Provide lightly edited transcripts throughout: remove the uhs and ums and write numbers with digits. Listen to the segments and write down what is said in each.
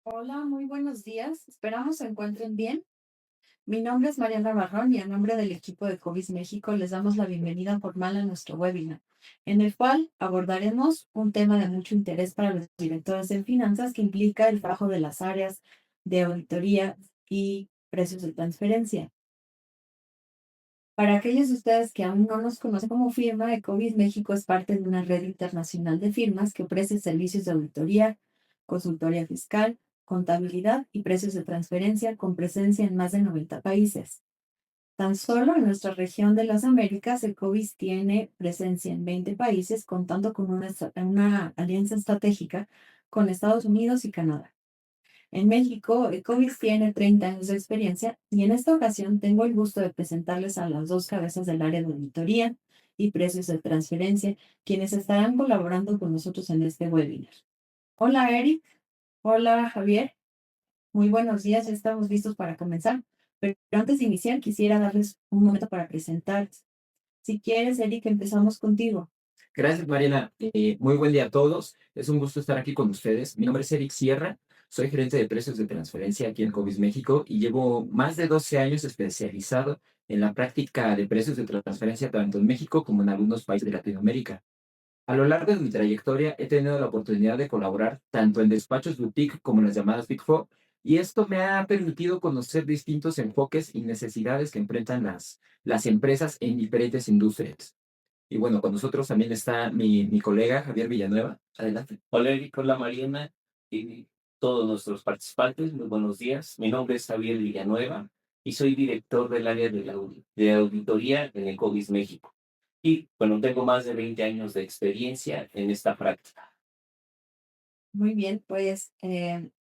Hola, muy buenos días. Esperamos se encuentren bien. Mi nombre es Mariana Barrón y a nombre del equipo de COVID México les damos la bienvenida formal a nuestro webinar, en el cual abordaremos un tema de mucho interés para los directores de finanzas que implica el trabajo de las áreas de auditoría y precios de transferencia. Para aquellos de ustedes que aún no nos conocen como firma, Ecovis México es parte de una red internacional de firmas que ofrece servicios de auditoría, consultoría fiscal, contabilidad y precios de transferencia con presencia en más de 90 países. Tan solo en nuestra región de las Américas, Ecovis tiene presencia en 20 países, contando con una alianza estratégica con Estados Unidos y Canadá. En México, Ecovis tiene 30 años de experiencia y en esta ocasión tengo el gusto de presentarles a las dos cabezas del área de auditoría y precios de transferencia, quienes estarán colaborando con nosotros en este webinar. Hola Eric, hola Javier, muy buenos días, ya estamos listos para comenzar. Pero antes de iniciar, quisiera darles un momento para presentarles. Si quieres, Eric, empezamos contigo. Gracias, Mariana. Muy buen día a todos. Es un gusto estar aquí con ustedes. Mi nombre es Eric Sierra. Soy gerente de precios de transferencia aquí en Cobis México y llevo más de 12 años especializado en la práctica de precios de transferencia tanto en México como en algunos países de Latinoamérica. A lo largo de mi trayectoria he tenido la oportunidad de colaborar tanto en despachos boutique como en las llamadas Big Four, y esto me ha permitido conocer distintos enfoques y necesidades que enfrentan las empresas en diferentes industrias. Y bueno, con nosotros también está mi colega Javier Villanueva. Adelante. Hola Eric, hola Mariana y todos nuestros participantes, muy buenos días. Mi nombre es Javier Villanueva y soy director del área de auditoría en Ecovis México. Y bueno, tengo más de 20 años de experiencia en esta práctica. Muy bien, pues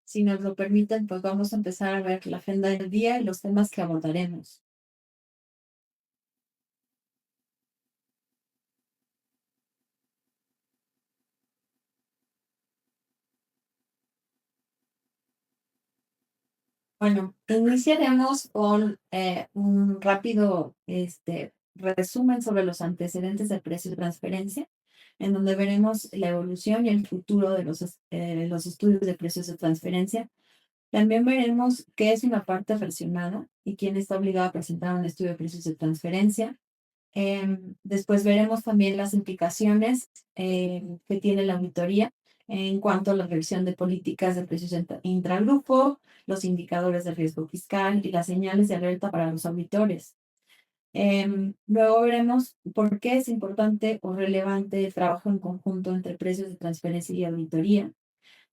si nos lo permiten, pues vamos a empezar a ver la agenda del día y los temas que abordaremos. Bueno, iniciaremos con un rápido resumen sobre los antecedentes del precio de transferencia, en donde veremos la evolución y el futuro de los estudios de precios de transferencia. También veremos qué es una parte fraccionada y quién está obligado a presentar un estudio de precios de transferencia. Después veremos también las implicaciones que tiene la auditoría en cuanto a la revisión de políticas de precios intragrupo, los indicadores de riesgo fiscal y las señales de alerta para los auditores. Luego veremos por qué es importante o relevante el trabajo en conjunto entre precios de transferencia y auditoría,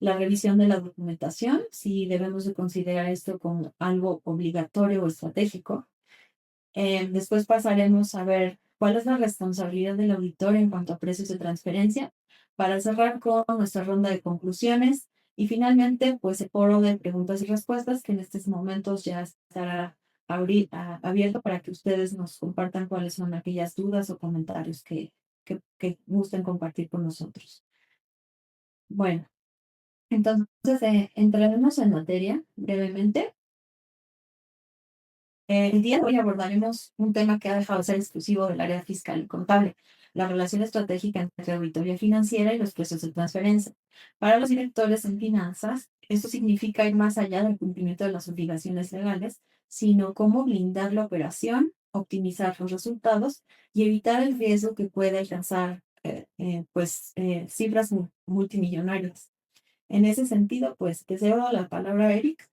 la revisión de la documentación, si debemos de considerar esto como algo obligatorio o estratégico. Después pasaremos a ver cuál es la responsabilidad del auditor en cuanto a precios de transferencia, para cerrar con nuestra ronda de conclusiones y finalmente, pues el foro de preguntas y respuestas que en estos momentos ya estará abierto para que ustedes nos compartan cuáles son aquellas dudas o comentarios que gusten compartir con nosotros. Bueno, entonces entraremos en materia brevemente. El día de hoy abordaremos un tema que ha dejado de ser exclusivo del área fiscal y contable, la relación estratégica entre auditoría financiera y los precios de transferencia. Para los directores en finanzas, esto significa ir más allá del cumplimiento de las obligaciones legales, sino cómo blindar la operación, optimizar los resultados y evitar el riesgo que puede alcanzar cifras multimillonarias. En ese sentido, pues, te cedo la palabra a Eric.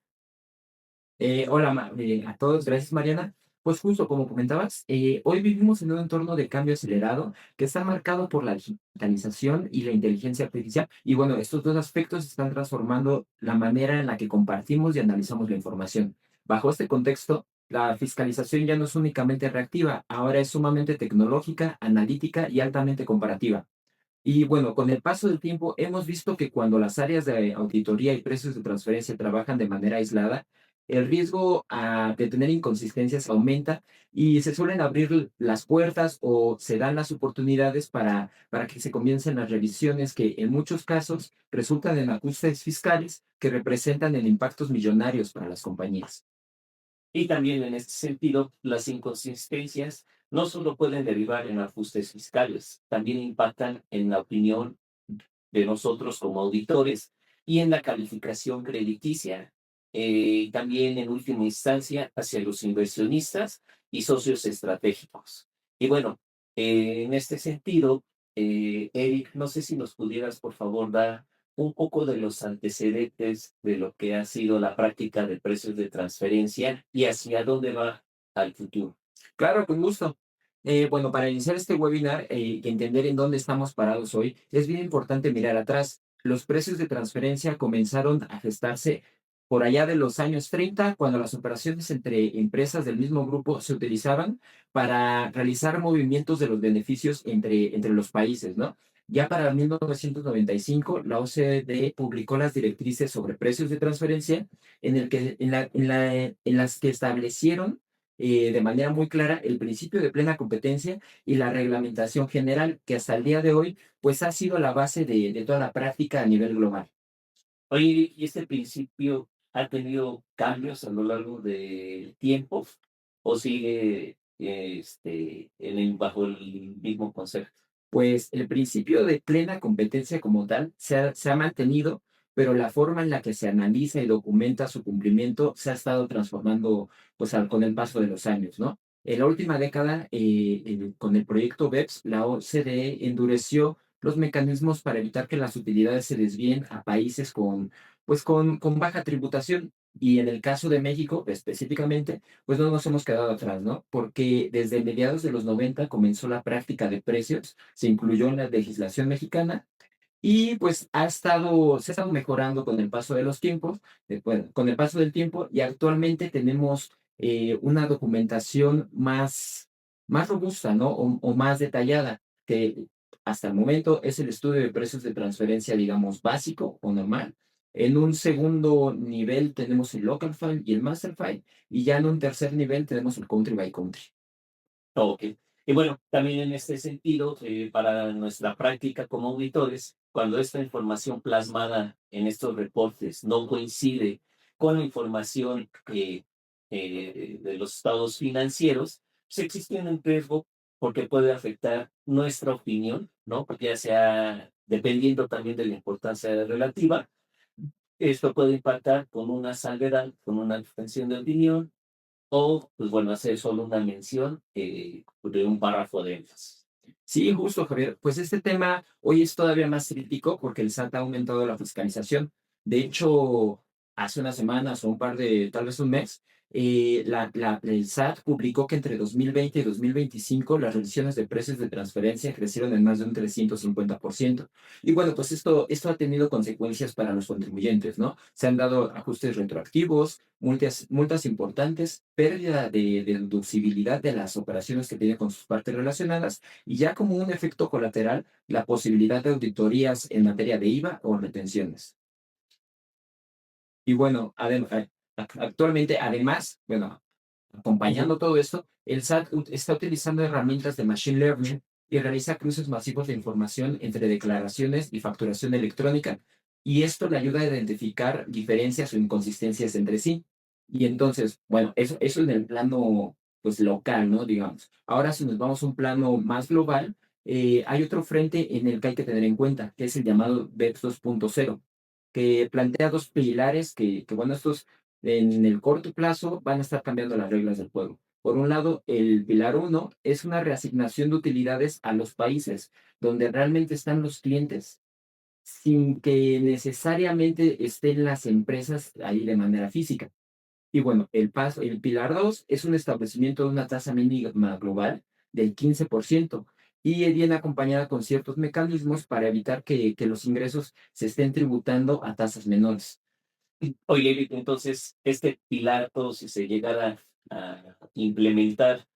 Hola a todos, gracias Mariana. Pues justo como comentabas, hoy vivimos en un entorno de cambio acelerado que está marcado por la digitalización y la inteligencia artificial. Y bueno, estos dos aspectos están transformando la manera en la que compartimos y analizamos la información. Bajo este contexto, la fiscalización ya no es únicamente reactiva, ahora es sumamente tecnológica, analítica y altamente comparativa. Y bueno, con el paso del tiempo hemos visto que cuando las áreas de auditoría y precios de transferencia trabajan de manera aislada, el riesgo de tener inconsistencias aumenta y se suelen abrir las puertas o se dan las oportunidades para que se comiencen las revisiones que en muchos casos resultan en ajustes fiscales que representan en impactos millonarios para las compañías. Y también en este sentido, las inconsistencias no solo pueden derivar en ajustes fiscales, también impactan en la opinión de nosotros como auditores, y en la calificación crediticia, también en última instancia hacia los inversionistas y socios estratégicos. Y bueno, en este sentido, Eric, no sé si nos pudieras por favor dar un poco de los antecedentes de lo que ha sido la práctica de precios de transferencia y hacia dónde va al futuro. Claro, con gusto. Bueno, para iniciar este webinar y entender en dónde estamos parados hoy, es bien importante mirar atrás. Los precios de transferencia comenzaron a gestarse por allá de los años 30, cuando las operaciones entre empresas del mismo grupo se utilizaban para realizar movimientos de los beneficios entre los países, ¿no? Ya para 1995, la OCDE publicó las directrices sobre precios de transferencia en las que establecieron de manera muy clara el principio de plena competencia y la reglamentación general, que hasta el día de hoy, pues ha sido la base de toda la práctica a nivel global. Oye, ¿y este principio ha tenido cambios a lo largo del tiempo o sigue bajo el mismo concepto? Pues el principio de plena competencia como tal se ha mantenido, pero la forma en la que se analiza y documenta su cumplimiento se ha estado transformando pues con el paso de los años, ¿no? En la última década, con el proyecto BEPS, la OCDE endureció los mecanismos para evitar que las utilidades se desvíen a países con baja tributación. Y en el caso de México, específicamente, pues no nos hemos quedado atrás, ¿no? Porque desde mediados de los 90 comenzó la práctica de precios, se incluyó en la legislación mexicana y pues se ha estado mejorando con el paso de los tiempos, bueno, con el paso del tiempo y actualmente tenemos una documentación más robusta, ¿no? O más detallada, que hasta el momento es el estudio de precios de transferencia, digamos, básico o normal. En un segundo nivel tenemos el local file y el master file, y ya en un tercer nivel tenemos el country by country. Ok. Y bueno, también en este sentido, para nuestra práctica como auditores, cuando esta información plasmada en estos reportes no coincide con la información de los estados financieros, pues existe un riesgo porque puede afectar nuestra opinión, ¿no? Porque ya sea, dependiendo también de la importancia relativa, esto puede impactar con una salvedad, con una extensión de opinión o, pues bueno, hacer solo una mención de un párrafo de énfasis. Sí, justo, Javier. Pues este tema hoy es todavía más crítico porque el SAT ha aumentado la fiscalización. De hecho, hace unas semanas o tal vez un mes, el SAT publicó que entre 2020 y 2025 las revisiones de precios de transferencia crecieron en más de un 350%. Y bueno, pues esto ha tenido consecuencias para los contribuyentes, ¿no? Se han dado ajustes retroactivos, multas importantes, pérdida de deducibilidad de las operaciones que tiene con sus partes relacionadas y ya como un efecto colateral, la posibilidad de auditorías en materia de IVA o retenciones. Y bueno, actualmente, además, bueno, acompañando todo esto, el SAT está utilizando herramientas de Machine Learning y realiza cruces masivos de información entre declaraciones y facturación electrónica. Y esto le ayuda a identificar diferencias o inconsistencias entre sí. Y entonces, bueno, eso en el plano pues local, ¿no? Digamos. Ahora, si nos vamos a un plano más global, hay otro frente en el que hay que tener en cuenta, que es el llamado BEPS 2.0, que plantea dos pilares bueno, estos en el corto plazo van a estar cambiando las reglas del juego. Por un lado, el pilar uno es una reasignación de utilidades a los países donde realmente están los clientes, sin que necesariamente estén las empresas ahí de manera física. Y bueno, el pilar 2 es un establecimiento de una tasa mínima global del 15% y viene acompañada con ciertos mecanismos para evitar que los ingresos se estén tributando a tasas menores. Oye, Eric, entonces, este pilar, todo si se llegara a implementar,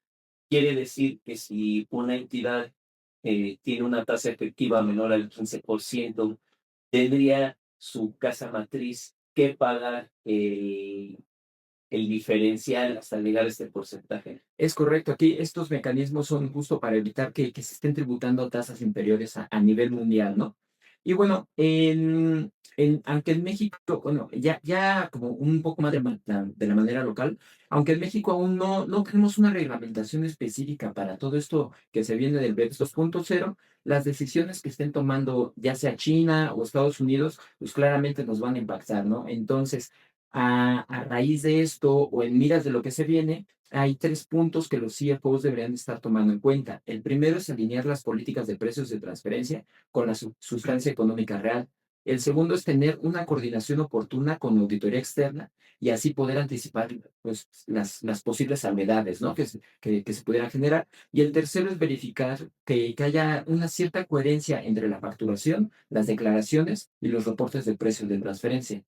quiere decir que si una entidad tiene una tasa efectiva menor al 15%, tendría su casa matriz que pagar el diferencial hasta llegar a este porcentaje. Es correcto, aquí estos mecanismos son justo para evitar que se estén tributando tasas inferiores a nivel mundial, ¿no? Y bueno, aunque en México, bueno, ya como un poco más de la manera local, aunque en México aún no tenemos una reglamentación específica para todo esto que se viene del BEPS 2.0, las decisiones que estén tomando, ya sea China o Estados Unidos, pues claramente nos van a impactar, ¿no? Entonces, a raíz de esto o en miras de lo que se viene, hay tres puntos que los CFOs deberían estar tomando en cuenta. El primero es alinear las políticas de precios de transferencia con la sustancia económica real. El segundo es tener una coordinación oportuna con auditoría externa y así poder anticipar pues, las posibles salvedades, ¿no? Que se pudieran generar. Y el tercero es verificar que haya una cierta coherencia entre la facturación, las declaraciones y los reportes de precios de transferencia.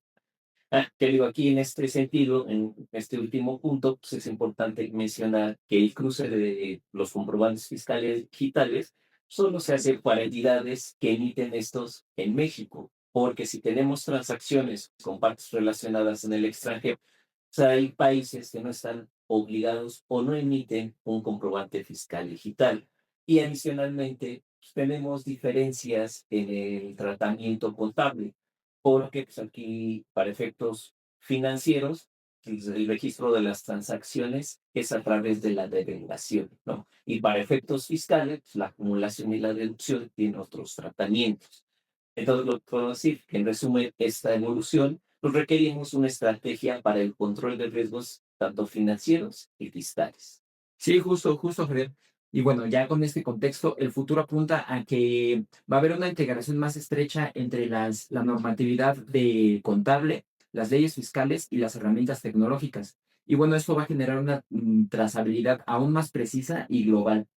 Te digo, aquí en este sentido, en este último punto, pues es importante mencionar que el cruce de los comprobantes fiscales digitales solo se hace para entidades que emiten estos en México, porque si tenemos transacciones con partes relacionadas en el extranjero, sea, hay países que no están obligados o no emiten un comprobante fiscal digital. Y adicionalmente, pues, tenemos diferencias en el tratamiento contable, porque pues, aquí, para efectos financieros, pues, el registro de las transacciones es a través de la devengación, ¿no? Y para efectos fiscales, pues, la acumulación y la deducción tienen otros tratamientos. Entonces, lo que puedo decir, que en resumen, esta evolución pues requerimos una estrategia para el control de riesgos tanto financieros y fiscales. Sí, justo, Javier. Y bueno, ya con este contexto, el futuro apunta a que va a haber una integración más estrecha entre la normatividad de contable, las leyes fiscales y las herramientas tecnológicas. Y bueno, esto va a generar una trazabilidad aún más precisa y global.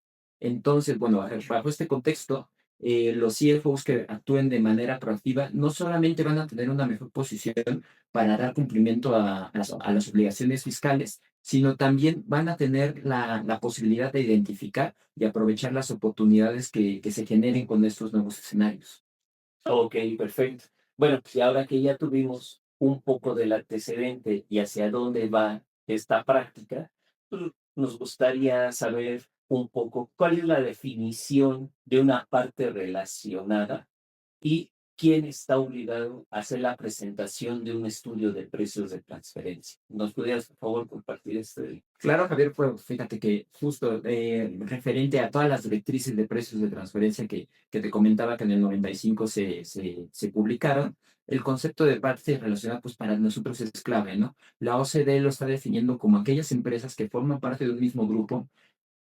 Entonces, bueno, bajo este contexto, los CFOs que actúen de manera proactiva no solamente van a tener una mejor posición para dar cumplimiento a las obligaciones fiscales, sino también van a tener la posibilidad de identificar y aprovechar las oportunidades que se generen con estos nuevos escenarios. Ok, perfecto. Bueno, pues y ahora que ya tuvimos un poco del antecedente y hacia dónde va esta práctica, pues, nos gustaría saber un poco cuál es la definición de una parte relacionada y quién está obligado a hacer la presentación de un estudio de precios de transferencia. ¿Nos pudieras, por favor, compartir este? Claro, Javier, pues fíjate que justo referente a todas las directrices de precios de transferencia que te comentaba que en el 95 se publicaron, el concepto de parte relacionada pues para nosotros es clave, ¿no? La OCDE lo está definiendo como aquellas empresas que forman parte de un mismo grupo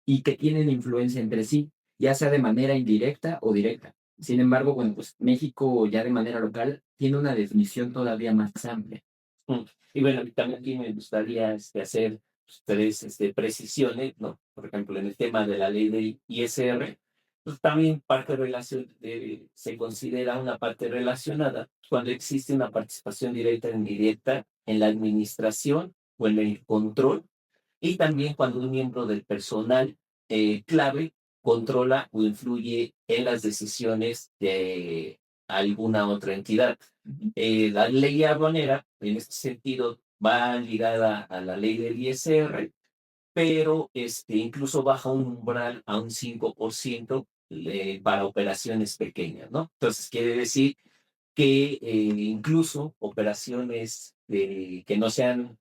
y que tienen influencia entre sí, ya sea de manera indirecta o directa. Sin embargo, bueno, pues México ya de manera local tiene una definición todavía más amplia. Mm. Y bueno, también aquí me gustaría hacer pues, tres precisiones, ¿no? Por ejemplo, en el tema de la ley del ISR, pues también se considera una parte relacionada cuando existe una participación directa o indirecta en la administración o en el control, y también cuando un miembro del personal clave controla o influye en las decisiones de alguna otra entidad. La ley aduanera, en este sentido, va ligada a la ley del ISR, pero incluso baja un umbral a un 5% para operaciones pequeñas, ¿no? Entonces, quiere decir que incluso operaciones que no sean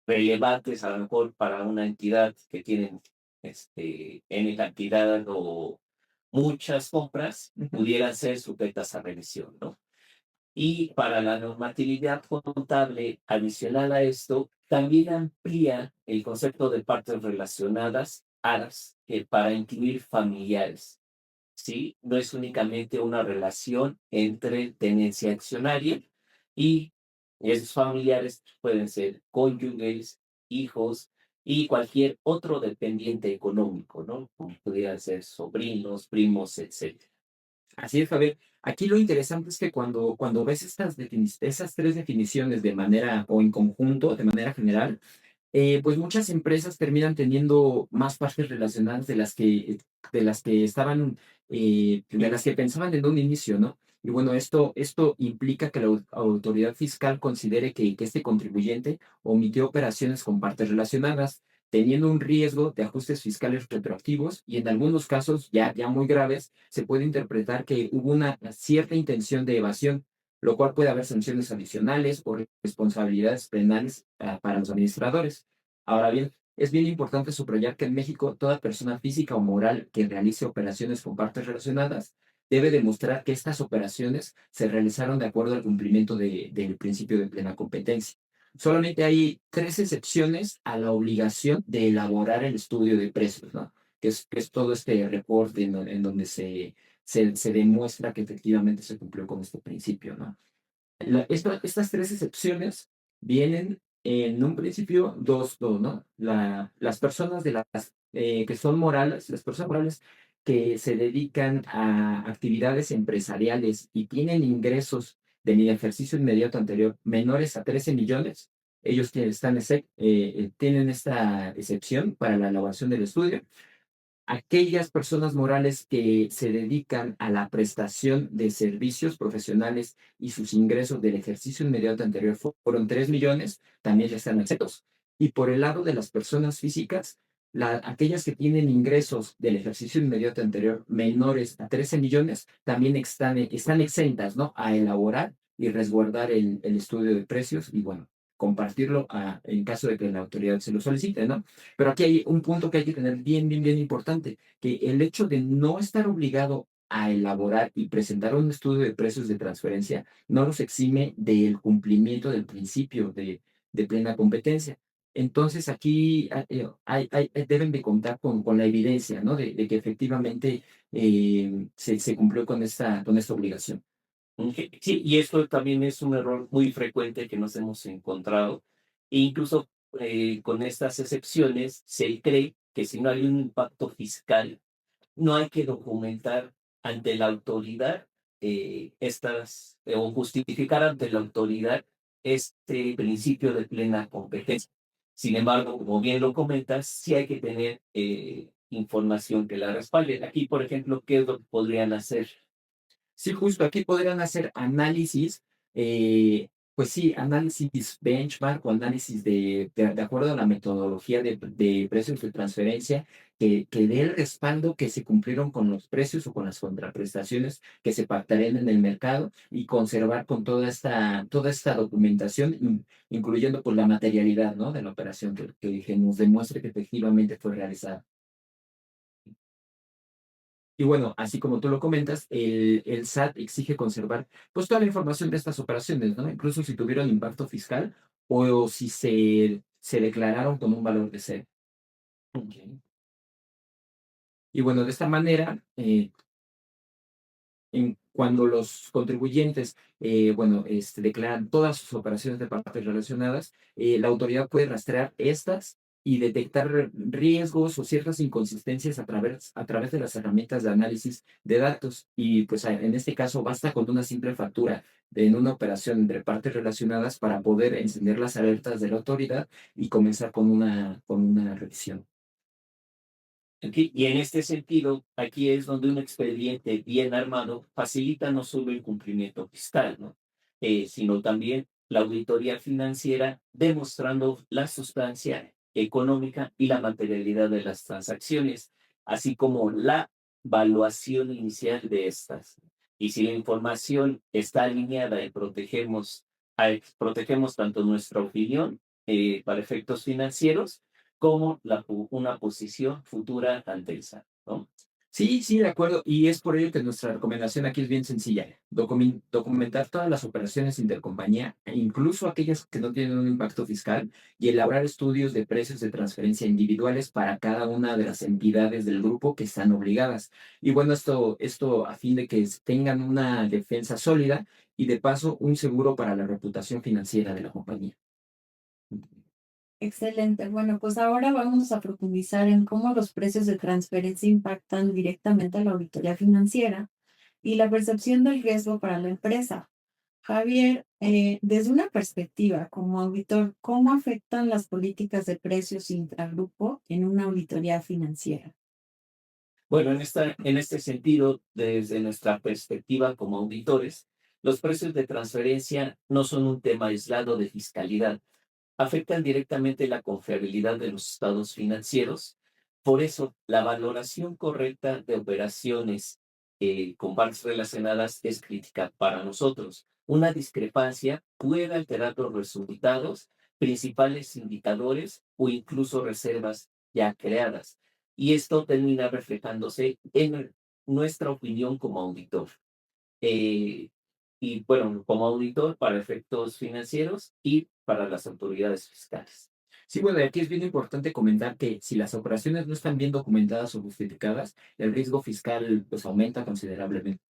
relevantes, a lo mejor para una entidad que tienen N cantidad o muchas compras, pudieran ser sujetas a revisión, ¿no? Y para la normatividad contable adicional a esto, también amplía el concepto de partes relacionadas, ARAS, para incluir familiares. ¿Sí? No es únicamente una relación entre tenencia accionaria y esos familiares pueden ser cónyuges, hijos y cualquier otro dependiente económico, ¿no? Como pudieran ser sobrinos, primos, etcétera. Así es, Javier. Aquí lo interesante es que cuando ves esas tres definiciones de manera o en conjunto, de manera general, pues muchas empresas terminan teniendo más partes relacionadas de las que estaban, de las que pensaban en un inicio, ¿no? Y bueno, esto implica que la autoridad fiscal considere que este contribuyente omitió operaciones con partes relacionadas, teniendo un riesgo de ajustes fiscales retroactivos y en algunos casos ya muy graves se puede interpretar que hubo una cierta intención de evasión, lo cual puede haber sanciones adicionales o responsabilidades penales para los administradores. Ahora bien, es bien importante subrayar que en México toda persona física o moral que realice operaciones con partes relacionadas debe demostrar que estas operaciones se realizaron de acuerdo al cumplimiento del principio de plena competencia. Solamente hay 3 excepciones a la obligación de elaborar el estudio de precios, ¿no? Que es todo este reporte en donde se demuestra que efectivamente se cumplió con este principio, ¿no? Estas 3 excepciones vienen en un principio dos, ¿no? Las personas que son morales, las personas morales que se dedican a actividades empresariales y tienen ingresos del ejercicio inmediato anterior menores a 13 millones, ellos tienen esta excepción para la elaboración del estudio. Aquellas personas morales que se dedican a la prestación de servicios profesionales y sus ingresos del ejercicio inmediato anterior fueron 3 millones, también ya están exentos. Y por el lado de las personas físicas, aquellas que tienen ingresos del ejercicio inmediato anterior menores a 13 millones, también están exentas, ¿no? A elaborar y resguardar el estudio de precios y, bueno, compartirlo en caso de que la autoridad se lo solicite, ¿no? Pero aquí hay un punto que hay que tener bien importante, que el hecho de no estar obligado a elaborar y presentar un estudio de precios de transferencia no los exime del cumplimiento del principio de plena competencia. Entonces aquí deben de contar con la evidencia, ¿no? De que efectivamente se cumplió con esta obligación. Sí, y esto también es un error muy frecuente que nos hemos encontrado. E incluso con estas excepciones, se cree que si no hay un impacto fiscal, no hay que documentar ante la autoridad o justificar ante la autoridad este principio de plena competencia. Sin embargo, como bien lo comentas, sí hay que tener información que la respalde. Aquí, por ejemplo, ¿qué es lo que podrían hacer? Sí, justo aquí podrían hacer análisis, pues sí, análisis benchmark o análisis de acuerdo a la metodología de precios de transferencia que dé el respaldo que se cumplieron con los precios o con las contraprestaciones que se pactarían en el mercado y conservar con toda esta documentación, incluyendo pues la materialidad, ¿no? De la operación que nos demuestre que efectivamente fue realizada. Y bueno, así como tú lo comentas, el SAT exige conservar pues toda la información de estas operaciones, ¿no? Incluso si tuvieron impacto fiscal o si se declararon con un valor de cero. Ok. Y bueno, de esta manera, cuando los contribuyentes, bueno, declaran todas sus operaciones de partes relacionadas, la autoridad puede rastrear estas y detectar riesgos o ciertas inconsistencias a través de las herramientas de análisis de datos. Y pues en este caso basta con una simple factura en una operación entre partes relacionadas para poder encender las alertas de la autoridad y comenzar con una revisión. Y en este sentido, aquí es donde un expediente bien armado facilita no solo el cumplimiento fiscal, ¿no? Sino también la auditoría financiera, demostrando la sustancia económica y la materialidad de las transacciones, así como la valuación inicial de estas. Y si la información está alineada y protegemos tanto nuestra opinión para efectos financieros, como una posición futura ante el SAT, ¿no? Sí, sí, de acuerdo. Y es por ello que nuestra recomendación aquí es bien sencilla. Documentar todas las operaciones intercompañía, e incluso aquellas que no tienen un impacto fiscal, y elaborar estudios de precios de transferencia individuales para cada una de las entidades del grupo que están obligadas. Y bueno, esto a fin de que tengan una defensa sólida y de paso un seguro para la reputación financiera de la compañía. Excelente. Bueno, pues ahora vamos a profundizar en cómo los precios de transferencia impactan directamente a la auditoría financiera y la percepción del riesgo para la empresa. Javier, desde una perspectiva como auditor, ¿cómo afectan las políticas de precios intragrupo en una auditoría financiera? Bueno, en este sentido, desde nuestra perspectiva como auditores, los precios de transferencia no son un tema aislado de fiscalidad, afectan directamente la confiabilidad de los estados financieros. Por eso, la valoración correcta de operaciones con partes relacionadas es crítica para nosotros. Una discrepancia puede alterar los resultados, principales indicadores o incluso reservas ya creadas. Y esto termina reflejándose en nuestra opinión como auditor. Eh, y bueno, como auditor para efectos financieros y para las autoridades fiscales. Sí, bueno, aquí es bien importante comentar que si las operaciones no están bien documentadas o justificadas, el riesgo fiscal pues aumenta considerablemente.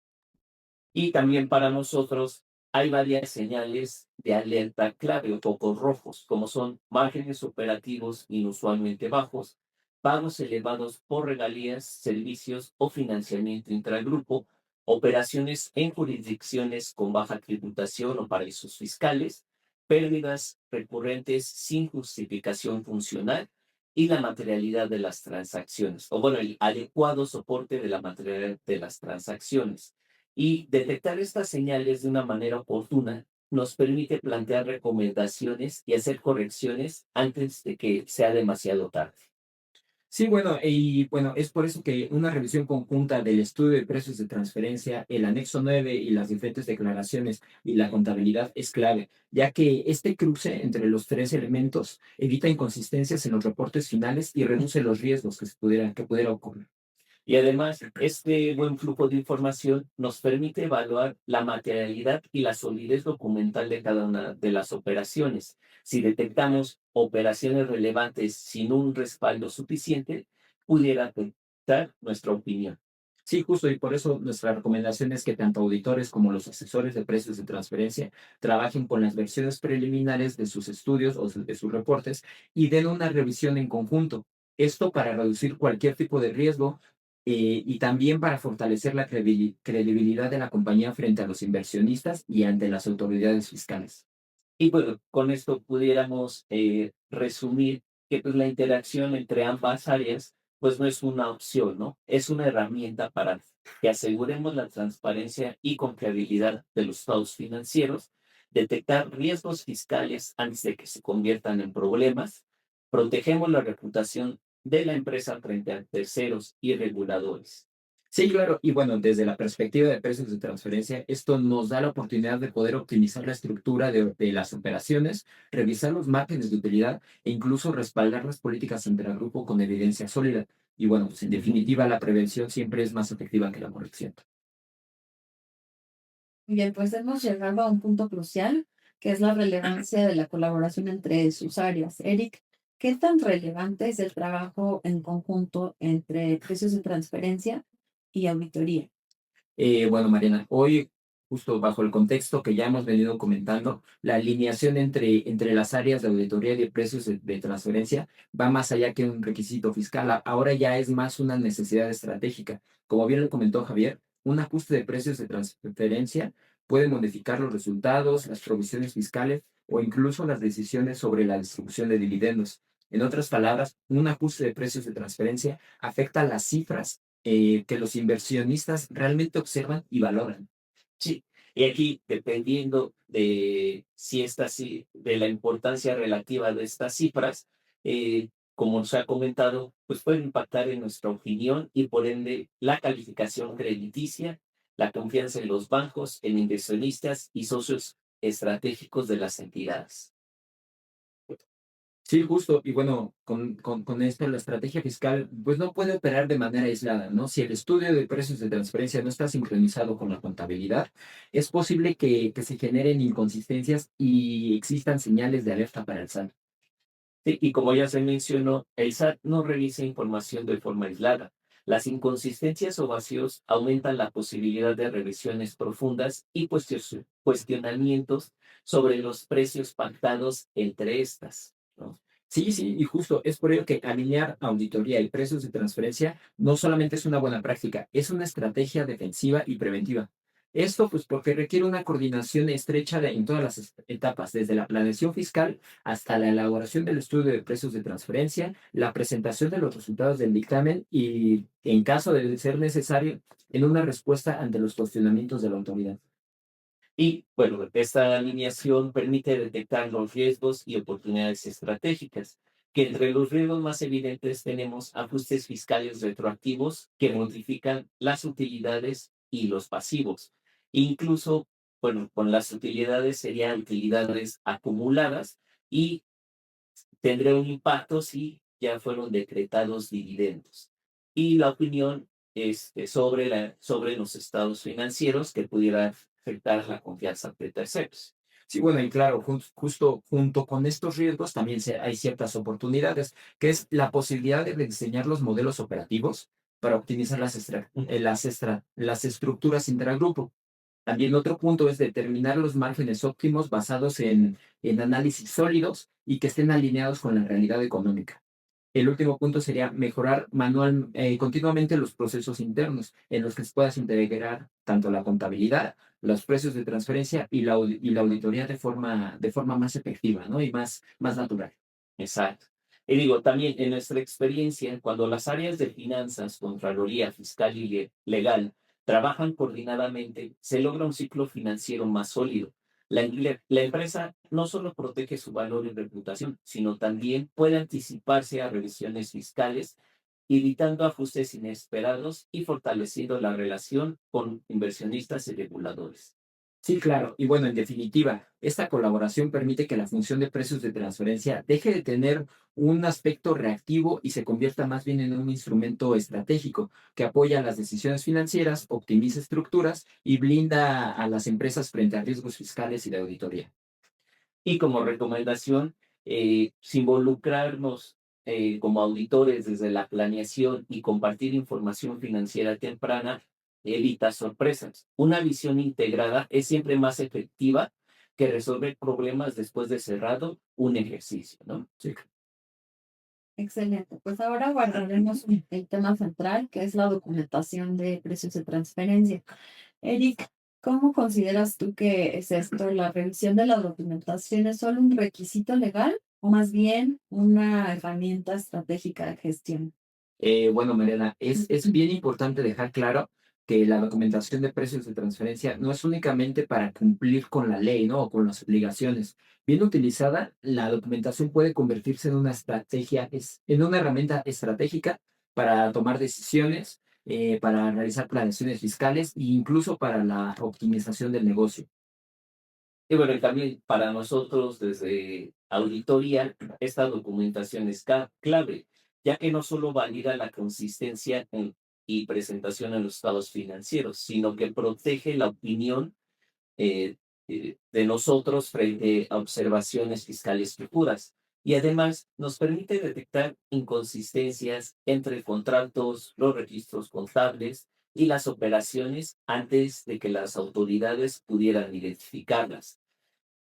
Y también para nosotros hay varias señales de alerta clave o focos rojos, como son márgenes operativos inusualmente bajos, pagos elevados por regalías, servicios o financiamiento intragrupo, operaciones en jurisdicciones con baja tributación o paraísos fiscales, pérdidas recurrentes sin justificación funcional y la materialidad de las transacciones, o bueno, el adecuado soporte de la materialidad de las transacciones. Y detectar estas señales de una manera oportuna nos permite plantear recomendaciones y hacer correcciones antes de que sea demasiado tarde. Sí, bueno, y bueno, es por eso que una revisión conjunta del estudio de precios de transferencia, el anexo 9 y las diferentes declaraciones y la contabilidad es clave, ya que este cruce entre los tres elementos evita inconsistencias en los reportes finales y reduce los riesgos que pudiera ocurrir. Y además, este buen flujo de información nos permite evaluar la materialidad y la solidez documental de cada una de las operaciones. Si detectamos operaciones relevantes sin un respaldo suficiente, pudiera afectar nuestra opinión. Sí, justo, y por eso nuestra recomendación es que tanto auditores como los asesores de precios de transferencia trabajen con las versiones preliminares de sus estudios o de sus reportes y den una revisión en conjunto. Esto para reducir cualquier tipo de riesgo y también para fortalecer la credibilidad de la compañía frente a los inversionistas y ante las autoridades fiscales. Y bueno, con esto pudiéramos resumir que pues, la interacción entre ambas áreas pues no es una opción, ¿no? Es una herramienta para que aseguremos la transparencia y confiabilidad de los estados financieros, detectar riesgos fiscales antes de que se conviertan en problemas, protegemos la reputación de la empresa frente a terceros y reguladores. Sí, claro. Y bueno, desde la perspectiva de precios de transferencia, esto nos da la oportunidad de poder optimizar la estructura de las operaciones, revisar los márgenes de utilidad e incluso respaldar las políticas intergrupo con evidencia sólida. Y bueno, pues en definitiva, la prevención siempre es más efectiva que la corrección. Bien, pues hemos llegado a un punto crucial, que es la relevancia de la colaboración entre sus áreas. Eric, ¿qué tan relevante es el trabajo en conjunto entre precios de transferencia y auditoría? Bueno, Mariana, hoy, justo bajo el contexto que ya hemos venido comentando, la alineación entre las áreas de auditoría y de precios de transferencia va más allá que un requisito fiscal. Ahora ya es más una necesidad estratégica. Como bien lo comentó Javier, un ajuste de precios de transferencia puede modificar los resultados, las provisiones fiscales o incluso las decisiones sobre la distribución de dividendos. En otras palabras, un ajuste de precios de transferencia afecta las cifras que los inversionistas realmente observan y valoran. Sí, y aquí, dependiendo de si de la importancia relativa de estas cifras, como se ha comentado, pues puede impactar en nuestra opinión y por ende la calificación crediticia, la confianza en los bancos, en inversionistas y socios estratégicos de las entidades. Sí, justo. Y bueno, con esto la estrategia fiscal pues no puede operar de manera aislada, ¿no? Si el estudio de precios de transferencia no está sincronizado con la contabilidad, es posible que se generen inconsistencias y existan señales de alerta para el SAT. Sí, y como ya se mencionó, el SAT no revisa información de forma aislada. Las inconsistencias o vacíos aumentan la posibilidad de revisiones profundas y cuestionamientos sobre los precios pactados entre estas, ¿no? Sí, sí, y justo es por ello que alinear auditoría y precios de transferencia no solamente es una buena práctica, es una estrategia defensiva y preventiva. Esto pues porque requiere una coordinación estrecha en todas las etapas, desde la planeación fiscal hasta la elaboración del estudio de precios de transferencia, la presentación de los resultados del dictamen y, en caso de ser necesario, en una respuesta ante los cuestionamientos de la autoridad. Y bueno, esta alineación permite detectar los riesgos y oportunidades estratégicas, que entre los riesgos más evidentes tenemos ajustes fiscales retroactivos que modifican las utilidades y los pasivos. Incluso, bueno, con las utilidades serían utilidades acumuladas y tendría un impacto si ya fueron decretados dividendos. Y la opinión sobre los estados financieros que pudiera afectar la confianza de terceros. Sí, bueno, y claro, justo junto con estos riesgos también hay ciertas oportunidades, que es la posibilidad de rediseñar los modelos operativos para optimizar las estructuras intergrupo. También otro punto es determinar los márgenes óptimos basados en análisis sólidos y que estén alineados con la realidad económica. El último punto sería mejorar continuamente los procesos internos en los que se puedas integrar tanto la contabilidad, los precios de transferencia y la auditoría de forma más efectiva, ¿no? Y más natural. Exacto. Y digo, también en nuestra experiencia, cuando las áreas de finanzas, contraloría, fiscal y legal trabajan coordinadamente, se logra un ciclo financiero más sólido. La empresa no solo protege su valor y reputación, sino también puede anticiparse a revisiones fiscales, evitando ajustes inesperados y fortaleciendo la relación con inversionistas y reguladores. Sí, claro. Y bueno, en definitiva, esta colaboración permite que la función de precios de transferencia deje de tener un aspecto reactivo y se convierta más bien en un instrumento estratégico que apoya las decisiones financieras, optimiza estructuras y blinda a las empresas frente a riesgos fiscales y de auditoría. Y como recomendación, involucrarnos como auditores desde la planeación y compartir información financiera temprana evita sorpresas. Una visión integrada es siempre más efectiva que resolver problemas después de cerrado un ejercicio, ¿no? Sí. Excelente. Pues ahora abordaremos el tema central, que es la documentación de precios de transferencia. Eric, ¿cómo consideras tú que es esto? ¿La revisión de la documentación es solo un requisito legal o más bien una herramienta estratégica de gestión? Bueno, Mariana, es bien importante dejar claro que la documentación de precios de transferencia no es únicamente para cumplir con la ley, ¿no? O con las obligaciones. Bien utilizada, la documentación puede convertirse en una en una herramienta estratégica para tomar decisiones, para realizar planeaciones fiscales e incluso para la optimización del negocio. Y bueno, y también para nosotros desde auditoría, esta documentación es clave, ya que no solo valida la consistencia y presentación en los estados financieros, sino que protege la opinión eh, de nosotros frente a observaciones fiscales futuras. Y además nos permite detectar inconsistencias entre contratos, los registros contables y las operaciones antes de que las autoridades pudieran identificarlas.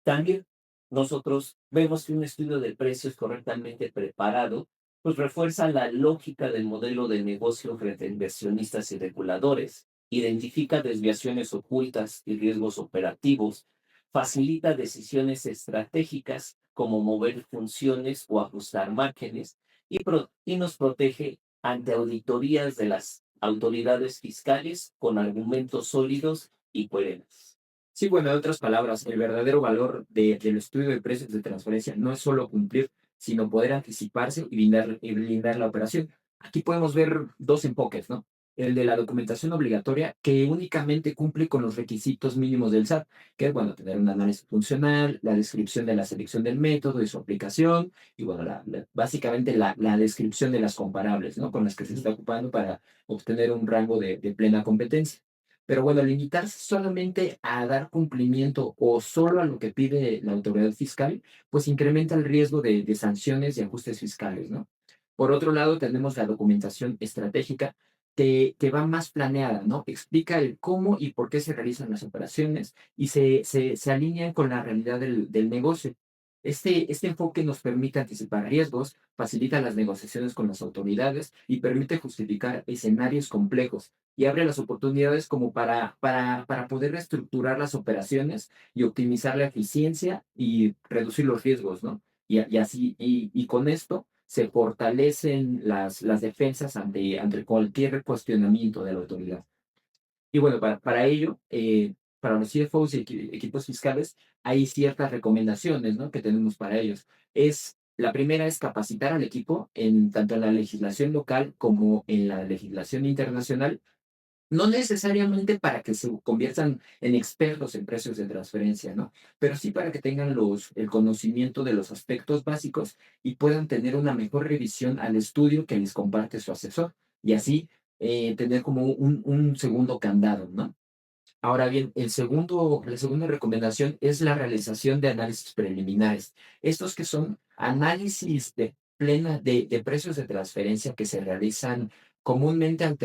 También nosotros vemos que un estudio de precios correctamente preparado pues refuerza la lógica del modelo de negocio frente a inversionistas y reguladores, identifica desviaciones ocultas y riesgos operativos, facilita decisiones estratégicas como mover funciones o ajustar márgenes y nos protege ante auditorías de las autoridades fiscales con argumentos sólidos y coherentes. Sí, bueno, en otras palabras, el verdadero valor del estudio de precios de transferencia no es solo cumplir, sino poder anticiparse y blindar la operación. Aquí podemos ver dos enfoques, ¿no? El de la documentación obligatoria, que únicamente cumple con los requisitos mínimos del SAT, que es, bueno, tener un análisis funcional, la descripción de la selección del método y su aplicación, y, bueno, básicamente la descripción de las comparables, ¿no? Con las que se está ocupando para obtener un rango de plena competencia. Pero bueno, limitarse solamente a dar cumplimiento o solo a lo que pide la autoridad fiscal, pues incrementa el riesgo de sanciones y ajustes fiscales, ¿no? Por otro lado, tenemos la documentación estratégica que va más planeada, ¿no? Explica el cómo y por qué se realizan las operaciones y se alinean con la realidad del negocio. Este enfoque nos permite anticipar riesgos, facilita las negociaciones con las autoridades y permite justificar escenarios complejos y abre las oportunidades como para poder reestructurar las operaciones y optimizar la eficiencia y reducir los riesgos, ¿no? Y con esto se fortalecen las defensas ante cualquier cuestionamiento de la autoridad. Y bueno, para ello, para los CFOs y equipos fiscales, hay ciertas recomendaciones, ¿no?, que tenemos para ellos. La primera es capacitar al equipo en tanto en la legislación local como en la legislación internacional, no necesariamente para que se conviertan en expertos en precios de transferencia, ¿no? Pero sí para que tengan el conocimiento de los aspectos básicos y puedan tener una mejor revisión al estudio que les comparte su asesor. Y así tener como un segundo candado, ¿no? Ahora bien, la segunda recomendación es la realización de análisis preliminares. Estos que son análisis de precios de transferencia que se realizan comúnmente al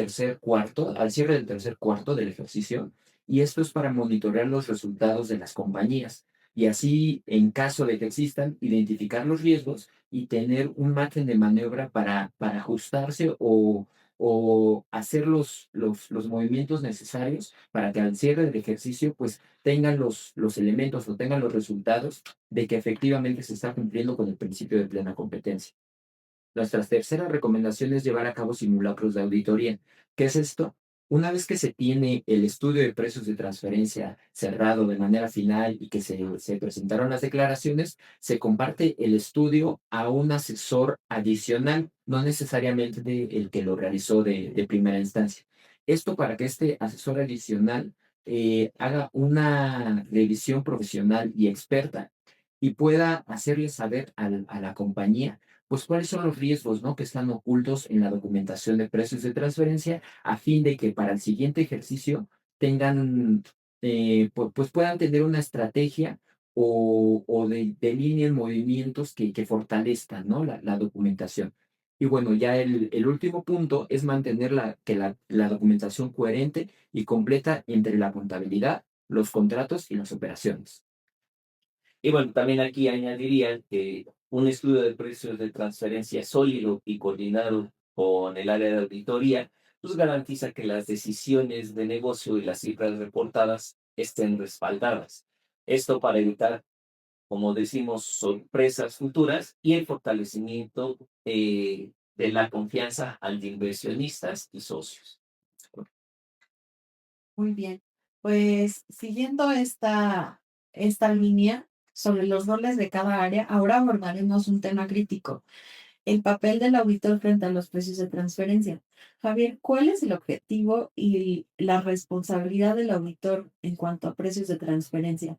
cierre del tercer cuarto del ejercicio, y esto es para monitorear los resultados de las compañías y así, en caso de que existan, identificar los riesgos y tener un margen de maniobra para ajustarse o hacer los movimientos necesarios para que al cierre del ejercicio pues tengan los elementos o tengan los resultados de que efectivamente se está cumpliendo con el principio de plena competencia. Nuestra tercera recomendación es llevar a cabo simulacros de auditoría. ¿Qué es esto? Una vez que se tiene el estudio de precios de transferencia cerrado de manera final y que se presentaron las declaraciones, se comparte el estudio a un asesor adicional, no necesariamente el que lo realizó de primera instancia. Esto para que este asesor adicional haga una revisión profesional y experta y pueda hacerle saber a la compañía pues cuáles son los riesgos, ¿no?, que están ocultos en la documentación de precios de transferencia a fin de que para el siguiente ejercicio tengan, pues puedan tener una estrategia o delineen movimientos que fortalezcan, ¿no?, la documentación. Y bueno, ya el último punto es mantener la documentación coherente y completa entre la contabilidad, los contratos y las operaciones. Y bueno, también aquí añadiría que un estudio de precios de transferencia sólido y coordinado con el área de auditoría, pues garantiza que las decisiones de negocio y las cifras reportadas estén respaldadas. Esto para evitar, como decimos, sorpresas futuras y el fortalecimiento de la confianza ante inversionistas y socios. Muy bien. Pues siguiendo esta línea sobre los roles de cada área, ahora abordaremos un tema crítico, el papel del auditor frente a los precios de transferencia. Javier, ¿cuál es el objetivo y la responsabilidad del auditor en cuanto a precios de transferencia?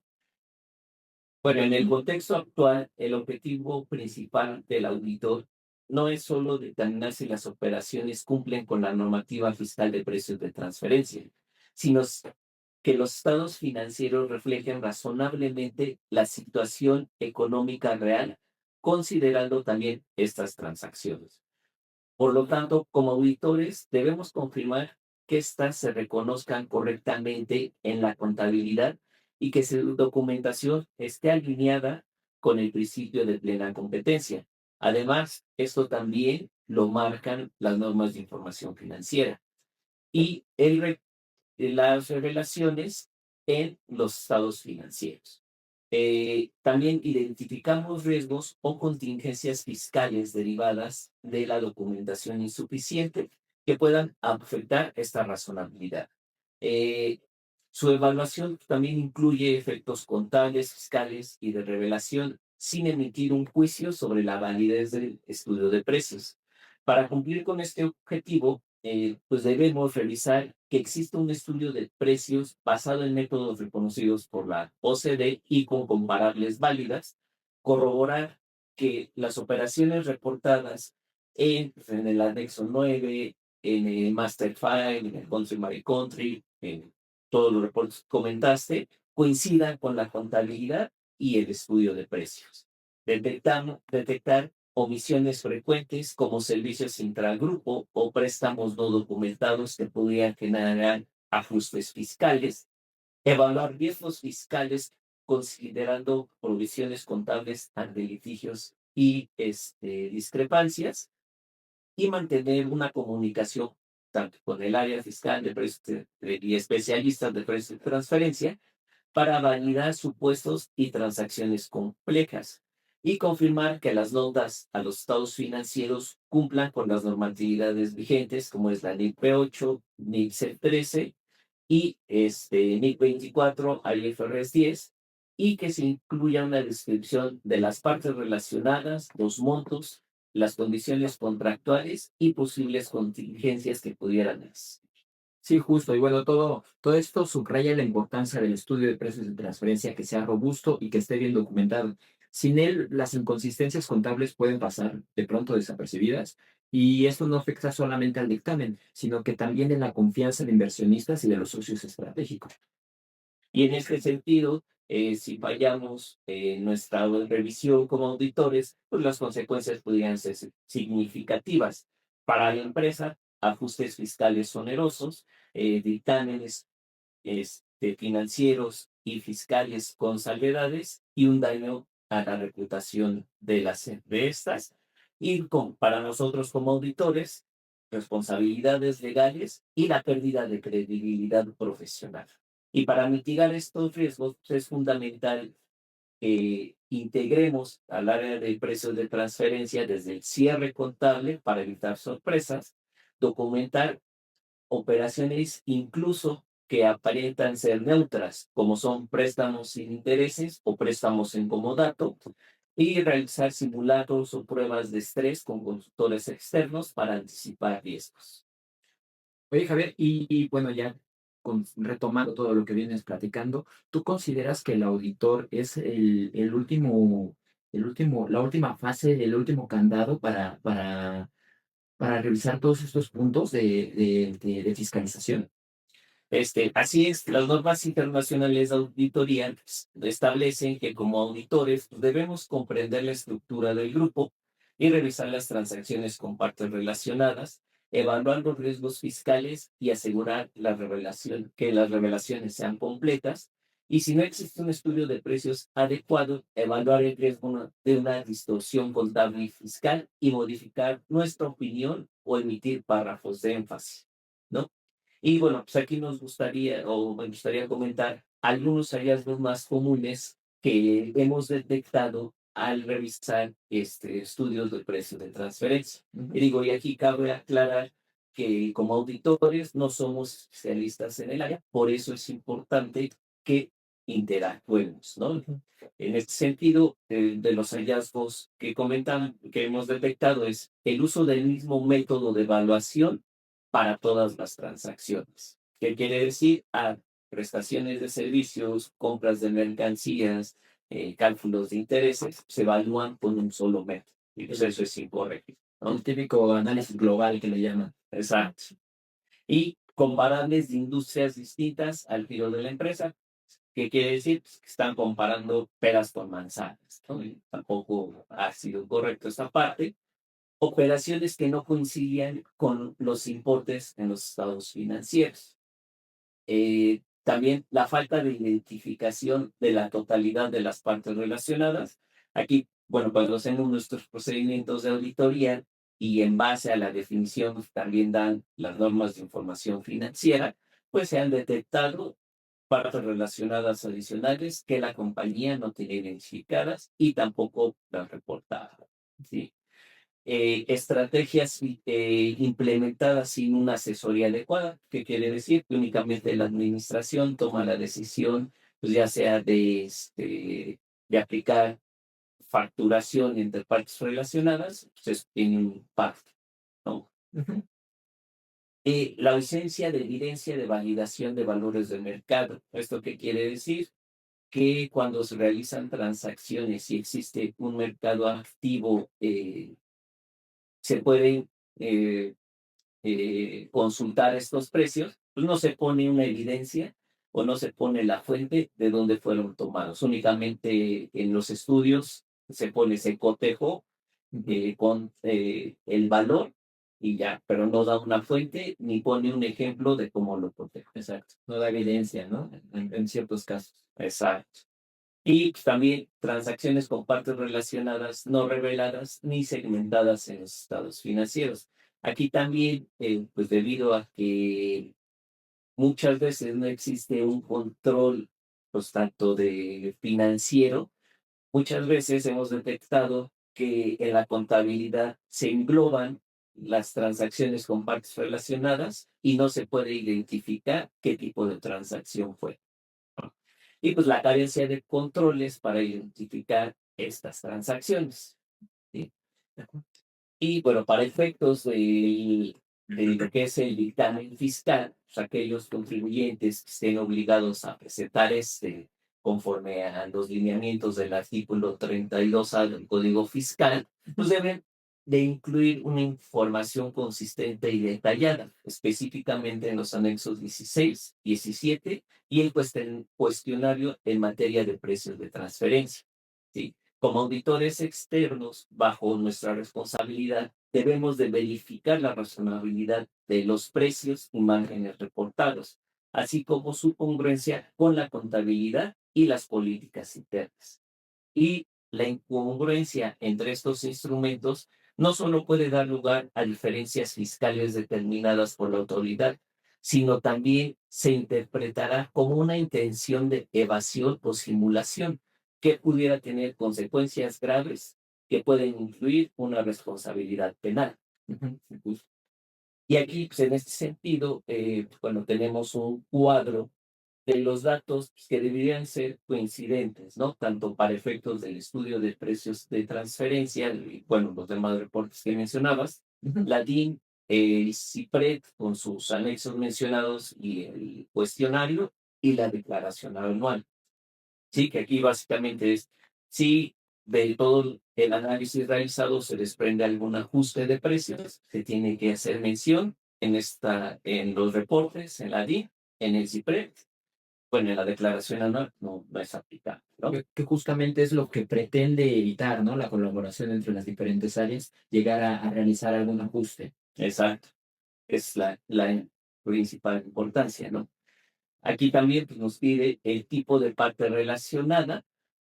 Bueno, en el contexto actual, el objetivo principal del auditor no es solo determinar si las operaciones cumplen con la normativa fiscal de precios de transferencia, sino que los estados financieros reflejen razonablemente la situación económica real, considerando también estas transacciones. Por lo tanto, como auditores, debemos confirmar que éstas se reconozcan correctamente en la contabilidad y que su documentación esté alineada con el principio de plena competencia. Además, esto también lo marcan las normas de información financiera y las revelaciones en los estados financieros. También identificamos riesgos o contingencias fiscales derivadas de la documentación insuficiente que puedan afectar esta razonabilidad. Eh, Su evaluación también incluye efectos contables, fiscales y de revelación sin emitir un juicio sobre la validez del estudio de precios. Para cumplir con este objetivo, pues debemos revisar que existe un estudio de precios basado en métodos reconocidos por la OCDE y con comparables válidas, corroborar que las operaciones reportadas en el anexo 9, en el Master File, en el Country by Country, en todos los reportes que comentaste, coincidan con la contabilidad y el estudio de precios. Detectar omisiones frecuentes como servicios intragrupo o préstamos no documentados que podrían generar ajustes fiscales, evaluar riesgos fiscales considerando provisiones contables ante litigios y discrepancias y mantener una comunicación tanto con el área fiscal y especialistas de precios de transferencia para validar supuestos y transacciones complejas y confirmar que las notas a los estados financieros cumplan con las normatividades vigentes como es la NIP 8, NIP 13 y NIC 24 al IFRS 10, y que se incluya una descripción de las partes relacionadas, los montos, las condiciones contractuales y posibles contingencias que pudieran existir. Sí, justo. Y bueno, todo esto subraya la importancia del estudio de precios de transferencia, que sea robusto y que esté bien documentado. Sin él, las inconsistencias contables pueden pasar de pronto desapercibidas y esto no afecta solamente al dictamen, sino que también en la confianza de inversionistas y de los socios estratégicos. Y en este sentido, si fallamos en nuestra revisión como auditores, pues las consecuencias podrían ser significativas para la empresa: ajustes fiscales onerosos, dictámenes financieros y fiscales con salvedades, y un daño a la reputación de estas. Y para nosotros como auditores, responsabilidades legales y la pérdida de credibilidad profesional. Y para mitigar estos riesgos es fundamental que integremos al área de precios de transferencia desde el cierre contable para evitar sorpresas, documentar operaciones incluso que aparentan ser neutras, como son préstamos sin intereses o préstamos en comodato, y realizar simulacros o pruebas de estrés con consultores externos para anticipar riesgos. Oye, Javier, bueno, ya retomando todo lo que vienes platicando, ¿tú consideras que el auditor es la última fase, el último candado para revisar todos estos puntos de fiscalización? Así es, las normas internacionales de auditoría establecen que como auditores debemos comprender la estructura del grupo y revisar las transacciones con partes relacionadas, evaluar los riesgos fiscales y asegurar que las revelaciones sean completas. Y si no existe un estudio de precios adecuado, evaluar el riesgo de una distorsión contable y fiscal y modificar nuestra opinión o emitir párrafos de énfasis, ¿no? Y bueno, pues aquí me gustaría comentar algunos hallazgos más comunes que hemos detectado al revisar estudios de precios de transferencia. Y digo, y aquí cabe aclarar que como auditores no somos especialistas en el área, por eso es importante que interactuemos, ¿no? En este sentido, de los hallazgos que hemos detectado es el uso del mismo método de evaluación para todas las transacciones. ¿Qué quiere decir? Prestaciones de servicios, compras de mercancías, cálculos de intereses, se evalúan con un solo método. Y pues eso es incorrecto, ¿no? El típico análisis global que le llaman. Exacto. Y comparables de industrias distintas al giro de la empresa. ¿Qué quiere decir? Pues que están comparando peras con manzanas, ¿no? Y tampoco ha sido correcto esta parte. Operaciones que no coincidían con los importes en los estados financieros. También la falta de identificación de la totalidad de las partes relacionadas. Aquí, bueno, cuando hacemos nuestros procedimientos de auditoría y en base a la definición también dan las normas de información financiera, pues se han detectado partes relacionadas adicionales que la compañía no tiene identificadas y tampoco las reportadas, ¿sí? Estrategias implementadas sin una asesoría adecuada, que quiere decir que únicamente la administración toma la decisión, pues ya sea de aplicar facturación entre partes relacionadas, pues eso tiene un impacto, ¿no? Ujú. La ausencia de evidencia de validación de valores de mercado. ¿Esto qué quiere decir? Que cuando se realizan transacciones y existe un mercado activo, se pueden eh, consultar estos precios, pues no se pone una evidencia o no se pone la fuente de dónde fueron tomados. Únicamente en los estudios se pone ese cotejo con el valor y ya, pero no da una fuente ni pone un ejemplo de cómo lo cotejo. Exacto. No da evidencia, ¿no? En ciertos casos. Exacto. Y pues, también transacciones con partes relacionadas no reveladas ni segmentadas en los estados financieros. Aquí también, pues debido a que muchas veces no existe un control, pues tanto de financiero, muchas veces hemos detectado que en la contabilidad se engloban las transacciones con partes relacionadas y no se puede identificar qué tipo de transacción fue. Y pues la carencia de controles para identificar estas transacciones. ¿Sí? Y bueno, para efectos de lo que es el dictamen fiscal, pues, aquellos contribuyentes que estén obligados a presentar conforme a los lineamientos del artículo 32A del Código Fiscal, pues deben de incluir una información consistente y detallada, específicamente en los anexos 16, 17 y el cuestionario en materia de precios de transferencia. ¿Sí? Como auditores externos, bajo nuestra responsabilidad, debemos de verificar la razonabilidad de los precios y márgenes reportados, así como su congruencia con la contabilidad y las políticas internas. Y la incongruencia entre estos instrumentos no solo puede dar lugar a diferencias fiscales determinadas por la autoridad, sino también se interpretará como una intención de evasión o simulación que pudiera tener consecuencias graves que pueden incluir una responsabilidad penal. Ujú. Y aquí, pues, en este sentido, bueno, tenemos un cuadro de los datos pues, que deberían ser coincidentes, ¿no? Tanto para efectos del estudio de precios de transferencia, y bueno, los demás reportes que mencionabas, la DIN, el CIPRED con sus anexos mencionados y el cuestionario y la declaración anual. Sí, que aquí básicamente es, si de todo el análisis realizado se desprende algún ajuste de precios, se tiene que hacer mención en los reportes, en la DIN, en el CIPRED, bueno, en la declaración anual no es aplicable, ¿no? Que justamente es lo que pretende evitar, ¿no? La colaboración entre las diferentes áreas, llegar a realizar algún ajuste. Exacto. Es la principal importancia, ¿no? Aquí también pues, nos pide el tipo de parte relacionada,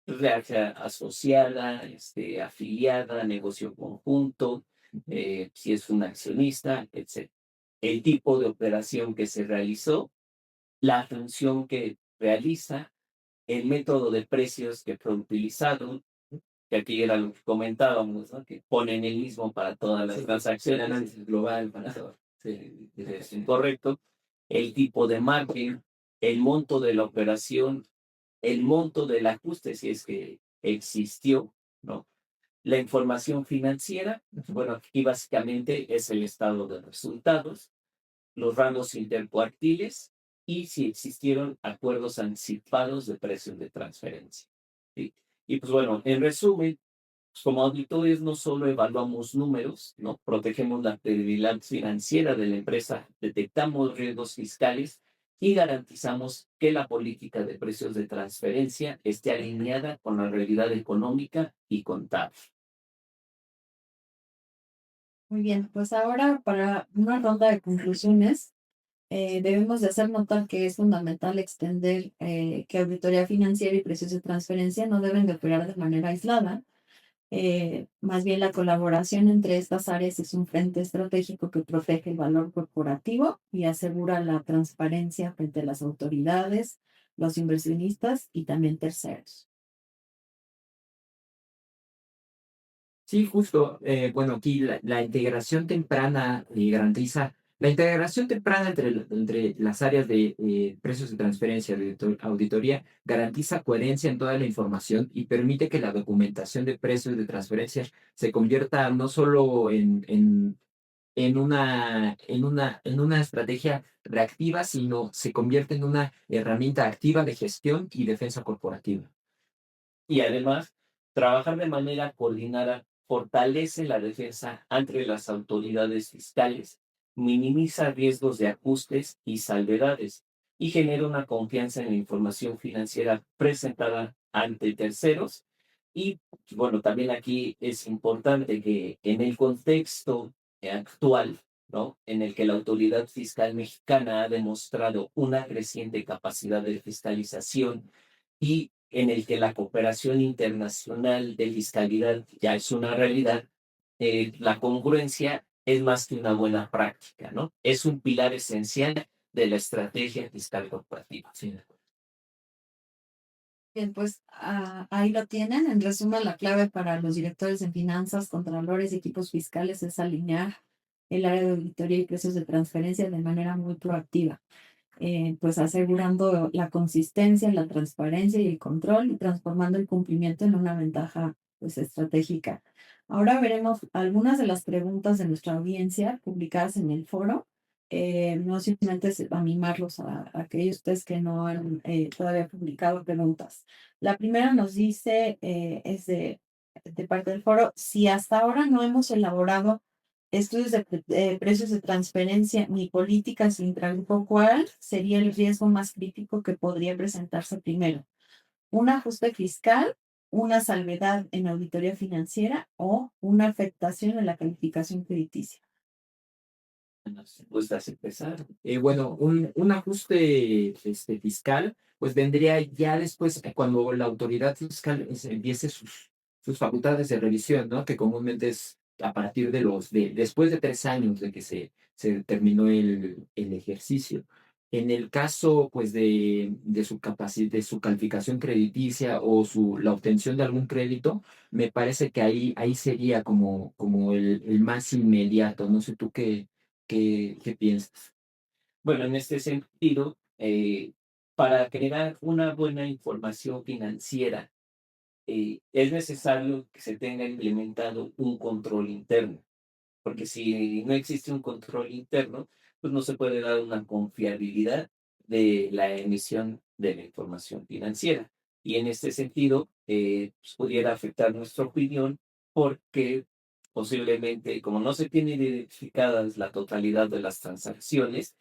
ya sea asociada, afiliada, negocio conjunto, si es un accionista, etc. El tipo de operación que se realizó, la función que realiza, el método de precios que fue utilizado, que aquí era lo que comentábamos, ¿no? Que ponen el mismo para todas las transacciones. El análisis global para todo. Sí, es incorrecto. El tipo de margen, el monto de la operación, el monto del ajuste, si es que existió, ¿no? La información financiera, bueno, aquí básicamente es el estado de resultados, los rangos intercuartiles y si existieron acuerdos anticipados de precios de transferencia. ¿Sí? Y pues bueno, en resumen, pues como auditores no solo evaluamos números, ¿no? Protegemos la credibilidad financiera de la empresa, detectamos riesgos fiscales y garantizamos que la política de precios de transferencia esté alineada con la realidad económica y contable. Muy bien, pues ahora para una ronda de conclusiones, debemos de hacer notar que es fundamental extender que auditoría financiera y precios de transferencia no deben de operar de manera aislada. Más bien la colaboración entre estas áreas es un frente estratégico que protege el valor corporativo y asegura la transparencia frente a las autoridades, los inversionistas y también terceros. Sí, justo. Bueno, aquí la integración temprana garantiza la integración temprana entre las áreas de precios de transferencia de auditoría garantiza coherencia en toda la información y permite que la documentación de precios de transferencia se convierta no solo en una estrategia reactiva, sino se convierte en una herramienta activa de gestión y defensa corporativa. Y además, trabajar de manera coordinada fortalece la defensa ante las autoridades fiscales, minimiza riesgos de ajustes y salvedades y genera una confianza en la información financiera presentada ante terceros. Y bueno, también aquí es importante que en el contexto actual, ¿no? En el que la autoridad fiscal mexicana ha demostrado una creciente capacidad de fiscalización y en el que la cooperación internacional de fiscalidad ya es una realidad, la congruencia es más que una buena práctica, ¿no? Es un pilar esencial de la estrategia fiscal corporativa. Sí. Bien, pues ahí lo tienen. En resumen, la clave para los directores en finanzas, contralores y equipos fiscales es alinear el área de auditoría y precios de transferencia de manera muy proactiva, pues asegurando la consistencia, la transparencia y el control y transformando el cumplimiento en una ventaja pues estratégica. Ahora veremos algunas de las preguntas de nuestra audiencia publicadas en el foro. No sin antes animarlos a aquellos ustedes que no han todavía publicado preguntas. La primera nos dice, es de parte del foro, si hasta ahora no hemos elaborado estudios de precios de transferencia ni políticas intragrupo, ¿cuál sería el riesgo más crítico que podría presentarse primero? ¿Un ajuste fiscal, una salvedad en auditoría financiera o una afectación en la calificación crediticia? ¿Gustas empezar? Bueno, un ajuste fiscal, pues vendría ya después, cuando la autoridad fiscal empiece sus facultades de revisión, ¿no? Que comúnmente es a partir después de 3 años de que se terminó el ejercicio. En el caso, pues, de su capacidad, de su calificación crediticia o la obtención de algún crédito, me parece que ahí sería como el más inmediato. No sé tú qué piensas. Bueno, en este sentido, para generar una buena información financiera, es necesario que se tenga implementado un control interno, porque si no existe un control interno, pues no se puede dar una confiabilidad de la emisión de la información financiera. Y en este sentido, pues pudiera afectar nuestra opinión porque posiblemente, como no se tiene identificadas la totalidad de las transacciones,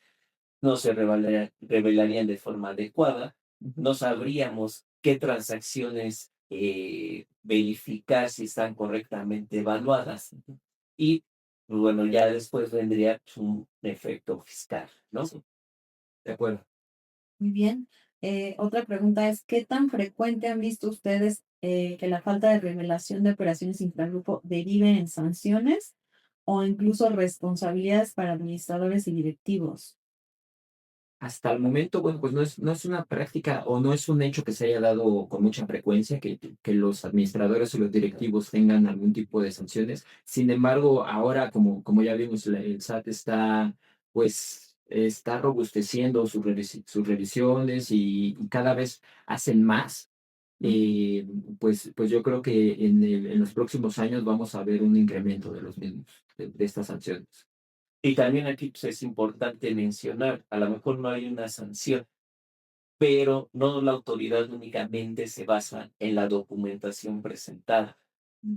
no se revelarían de forma adecuada, Ujú. no sabríamos qué transacciones verificar si están correctamente evaluadas y bueno, ya después vendría un efecto fiscal, ¿no? De acuerdo. Muy bien. Otra pregunta es, ¿qué tan frecuente han visto ustedes que la falta de revelación de operaciones intragrupo derive en sanciones o incluso responsabilidades para administradores y directivos? Hasta el momento, bueno, pues no es una práctica o no es un hecho que se haya dado con mucha frecuencia que los administradores o los directivos tengan algún tipo de sanciones. Sin embargo, ahora, como ya vimos, el SAT está robusteciendo sus revisiones y cada vez hacen más. eh, pues yo creo que en los próximos años vamos a ver un incremento de los mismos, de estas sanciones. Y también aquí pues, es importante mencionar, a lo mejor no hay una sanción, pero no la autoridad únicamente se basa en la documentación presentada,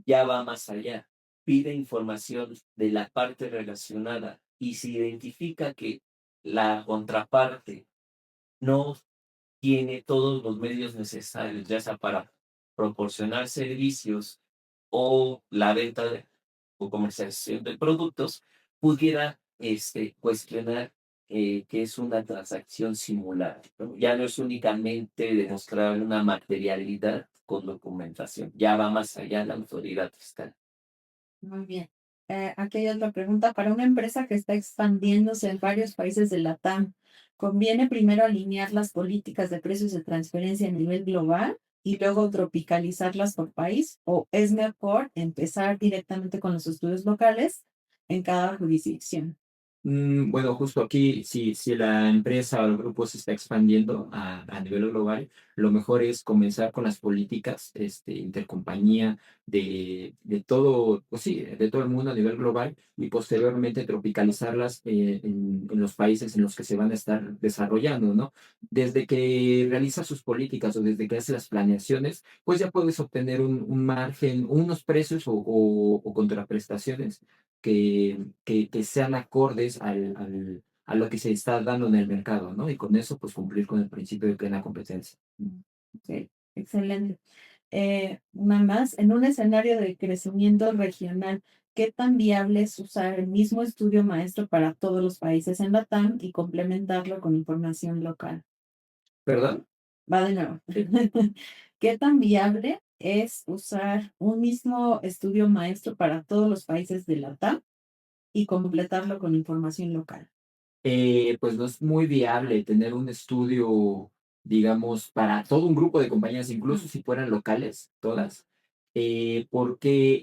ya va más allá, pide información de la parte relacionada y si identifica que la contraparte no tiene todos los medios necesarios, ya sea para proporcionar servicios o la venta o comercialización de productos, pudiera cuestionar que es una transacción simulada, ¿no? Ya no es únicamente demostrar una materialidad con documentación, ya va más allá la autoridad fiscal. Muy bien. Aquí hay otra pregunta. Para una empresa que está expandiéndose en varios países de la TAM, ¿conviene primero alinear las políticas de precios de transferencia a nivel global y luego tropicalizarlas por país? ¿O es mejor empezar directamente con los estudios locales en cada jurisdicción? Bueno, justo aquí, si la empresa o el grupo se está expandiendo a nivel global, lo mejor es comenzar con las políticas intercompañía de todo, pues sí, de todo el mundo a nivel global y posteriormente tropicalizarlas en los países en los que se van a estar desarrollando, ¿no? Desde que realiza sus políticas o desde que hace las planeaciones, pues ya puedes obtener un margen, unos precios o contraprestaciones que sean acordes a lo que se está dando en el mercado, ¿no? Y con eso, pues cumplir con el principio de plena competencia. Ok, excelente. Una más, en un escenario de crecimiento regional, ¿qué tan viable es usar el mismo estudio maestro para todos los países en la TAM y complementarlo con información local? ¿Perdón? Va de nuevo. ¿Qué tan viable es usar un mismo estudio maestro para todos los países de la TAM y completarlo con información local? Pues no es muy viable tener un estudio, digamos, para todo un grupo de compañías, incluso si fueran locales, todas, porque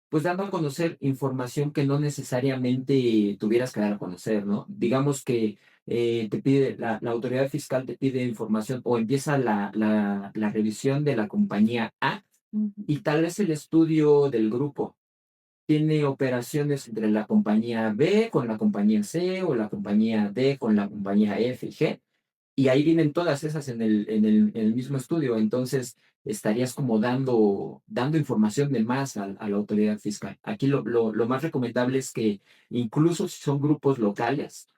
pues dando a conocer información que no necesariamente tuvieras que dar a conocer, ¿no? Digamos que te pide, la autoridad fiscal te pide información o empieza la revisión de la compañía A Ujú. y tal vez el estudio del grupo tiene operaciones entre la compañía B con la compañía C o la compañía D con la compañía F y G. Y ahí vienen todas esas en el mismo estudio. Entonces, estarías como dando información de más a la autoridad fiscal. Aquí lo más recomendable es que incluso si son grupos locales,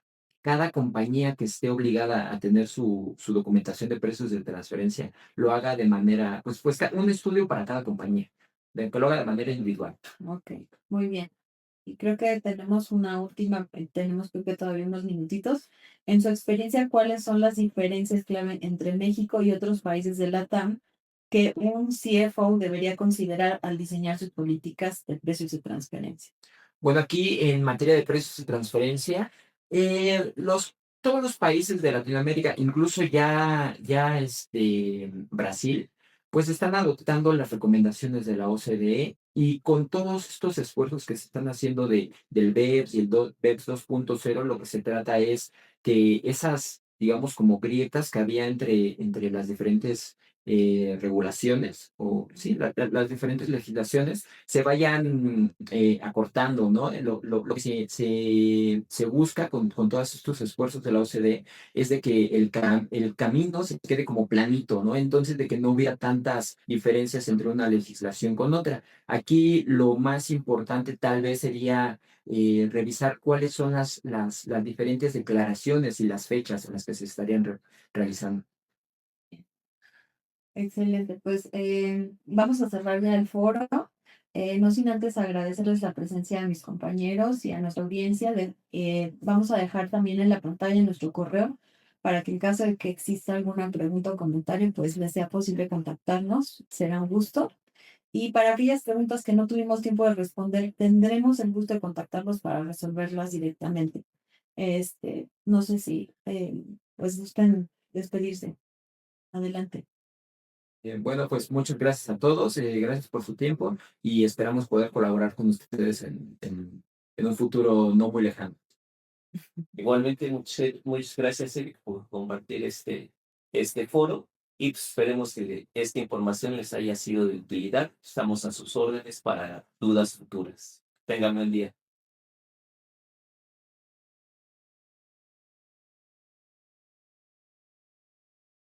cada compañía que esté obligada a tener su documentación de precios de transferencia lo haga de manera, pues un estudio para cada compañía, que lo haga de manera individual. Ok, muy bien. Y creo que tenemos una última, tenemos creo que todavía unos minutitos. En su experiencia, ¿cuáles son las diferencias clave entre México y otros países de LATAM que un CFO debería considerar al diseñar sus políticas de precios de transferencia? Bueno, aquí en materia de precios de transferencia, todos los países de Latinoamérica, incluso Brasil, pues están adoptando las recomendaciones de la OCDE y con todos estos esfuerzos que se están haciendo del BEPS y el BEPS 2.0, lo que se trata es que esas, digamos, como grietas que había entre las diferentes regulaciones o sí, las diferentes legislaciones se vayan acortando, ¿no? Lo que se busca con todos estos esfuerzos de la OCDE es de que el camino se quede como planito, ¿no? Entonces, de que no hubiera tantas diferencias entre una legislación con otra. Aquí lo más importante tal vez sería revisar cuáles son las diferentes declaraciones y las fechas en las que se estarían realizando. Excelente, pues vamos a cerrar ya el foro. No sin antes agradecerles la presencia de mis compañeros y a nuestra audiencia. Vamos a dejar también en la pantalla nuestro correo para que en caso de que exista alguna pregunta o comentario, pues les sea posible contactarnos. Será un gusto. Y para aquellas preguntas que no tuvimos tiempo de responder, tendremos el gusto de contactarlos para resolverlas directamente. No sé si pues gusten despedirse. Adelante. Bueno, pues muchas gracias a todos, gracias por su tiempo y esperamos poder colaborar con ustedes en un futuro no muy lejano. Igualmente, muchas gracias, Eric, por compartir este foro y pues, esperemos que esta información les haya sido de utilidad. Estamos a sus órdenes para dudas futuras. Tengan buen día.